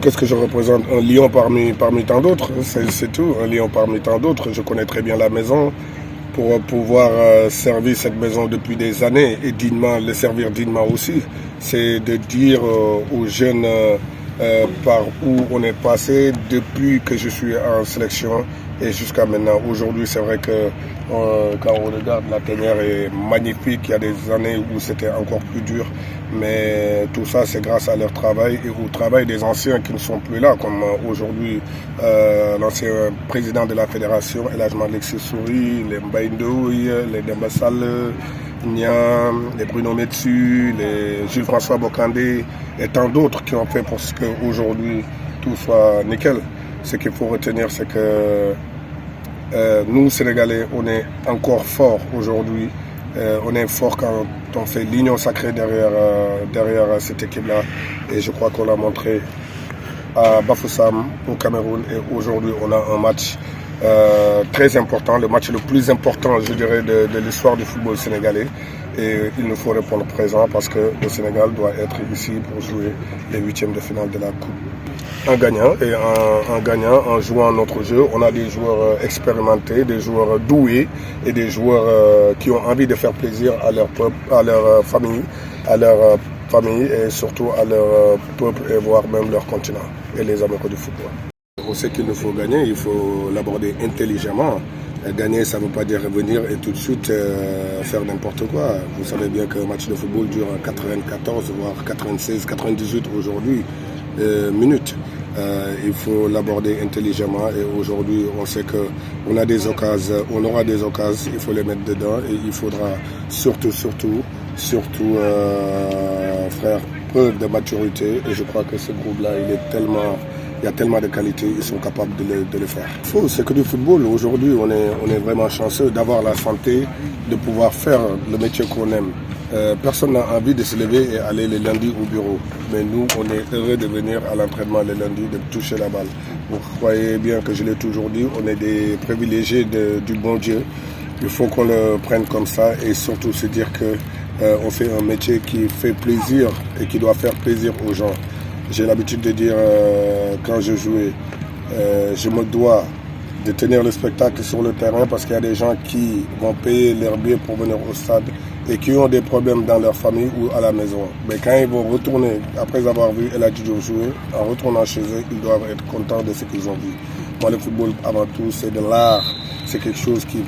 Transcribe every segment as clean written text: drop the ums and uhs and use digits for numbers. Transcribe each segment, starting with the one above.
qu'est-ce que je représente? Un lion parmi tant d'autres, c'est tout. Un lion parmi tant d'autres. Je connais très bien la maison pour pouvoir servir cette maison depuis des années et dignement, le servir dignement aussi. C'est de dire aux jeunes par où on est passé depuis que je suis en sélection et jusqu'à maintenant. Aujourd'hui, c'est vrai que quand on regarde, la tanière est magnifique. Il y a des années où c'était encore plus dur. Mais tout ça, c'est grâce à leur travail et au travail des anciens qui ne sont plus là, comme aujourd'hui l'ancien président de la fédération, El Hadj Malick Sy Souris, les Mbaye Ndoye, les Demba Sall, Niang, les Bruno Metsu, les Jules-François Bocandé et tant d'autres qui ont fait pour ce qu'aujourd'hui tout soit nickel. Ce qu'il faut retenir, c'est que nous, Sénégalais, on est encore forts aujourd'hui. On est fort quand on fait l'union sacrée derrière cette équipe-là. Et je crois qu'on l'a montré à Bafoussam, au Cameroun. Et aujourd'hui, on a un match très important, le match le plus important, je dirais, de l'histoire du football sénégalais. Et il nous faut répondre présent parce que le Sénégal doit être ici pour jouer les huitièmes de finale de la Coupe. En gagnant et en jouant notre jeu, on a des joueurs expérimentés, des joueurs doués et des joueurs qui ont envie de faire plaisir à leur peuple, à leur famille, et surtout à leur peuple et voire même leur continent et les amoureux du football. On sait qu'il nous faut gagner, il faut l'aborder intelligemment. Gagner, ça ne veut pas dire revenir et tout de suite faire n'importe quoi. Vous savez bien qu'un match de football dure 94, voire 96, 98 aujourd'hui minutes. Il faut l'aborder intelligemment et aujourd'hui on sait qu'on a des occasions, on aura des occasions, il faut les mettre dedans et il faudra surtout faire preuve de maturité et je crois que ce groupe-là il y a tellement de qualité, ils sont capables de le faire. C'est que du football. Aujourd'hui, on est vraiment chanceux d'avoir la santé, de pouvoir faire le métier qu'on aime. Personne n'a envie de se lever et aller le lundi au bureau. Mais nous, on est heureux de venir à l'entraînement le lundi, de toucher la balle. Vous croyez bien que je l'ai toujours dit, on est des privilégiés du bon Dieu. Il faut qu'on le prenne comme ça et surtout se dire qu'on fait un métier qui fait plaisir et qui doit faire plaisir aux gens. J'ai l'habitude de dire quand je jouais, je me dois de tenir le spectacle sur le terrain parce qu'il y a des gens qui vont payer leur billet pour venir au stade et qui ont des problèmes dans leur famille ou à la maison. Mais quand ils vont retourner, après avoir vu El Hadji Diouf jouer, en retournant chez eux, ils doivent être contents de ce qu'ils ont vu. Moi, le football, avant tout, c'est de l'art. C'est quelque chose qu'il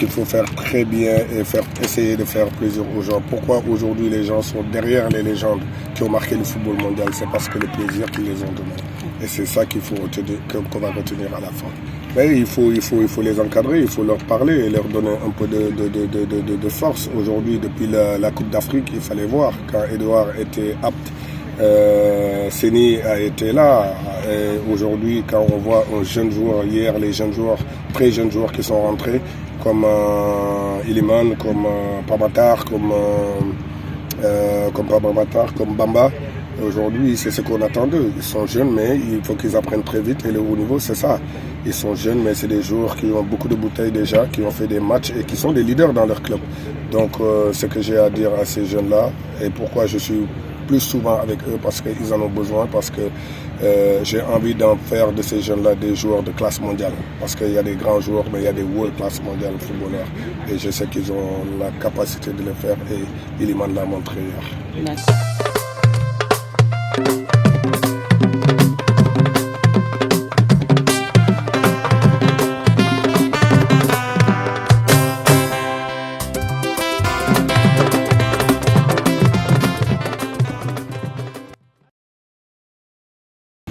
faut faire très bien et essayer de faire plaisir aux gens. Pourquoi aujourd'hui les gens sont derrière les légendes qui ont marqué le football mondial? C'est parce que le plaisir qu'ils les ont donné. Et c'est ça qu'il faut retenir, qu'on va retenir à la fin. Mais il faut les encadrer, il faut leur parler et leur donner un peu de force. Aujourd'hui, depuis la Coupe d'Afrique, il fallait voir quand Edouard était apte. Séni a été là. Aujourd'hui, quand on voit un jeune joueur, hier, les jeunes joueurs, très jeunes joueurs qui sont rentrés, comme Iliman, comme Pamatar, comme Bamba. Aujourd'hui, c'est ce qu'on attend d'eux. Ils sont jeunes, mais il faut qu'ils apprennent très vite. Et le haut niveau, c'est ça. Ils sont jeunes, mais c'est des joueurs qui ont beaucoup de bouteilles déjà, qui ont fait des matchs et qui sont des leaders dans leur club. Donc, ce que j'ai à dire à ces jeunes-là, et pourquoi je suis plus souvent avec eux, parce qu'ils en ont besoin, parce que j'ai envie d'en faire de ces jeunes-là des joueurs de classe mondiale. Parce qu'il y a des grands joueurs, mais il y a des world class mondial footballeurs. Et je sais qu'ils ont la capacité de le faire et Iliman l'a montré hier. Merci.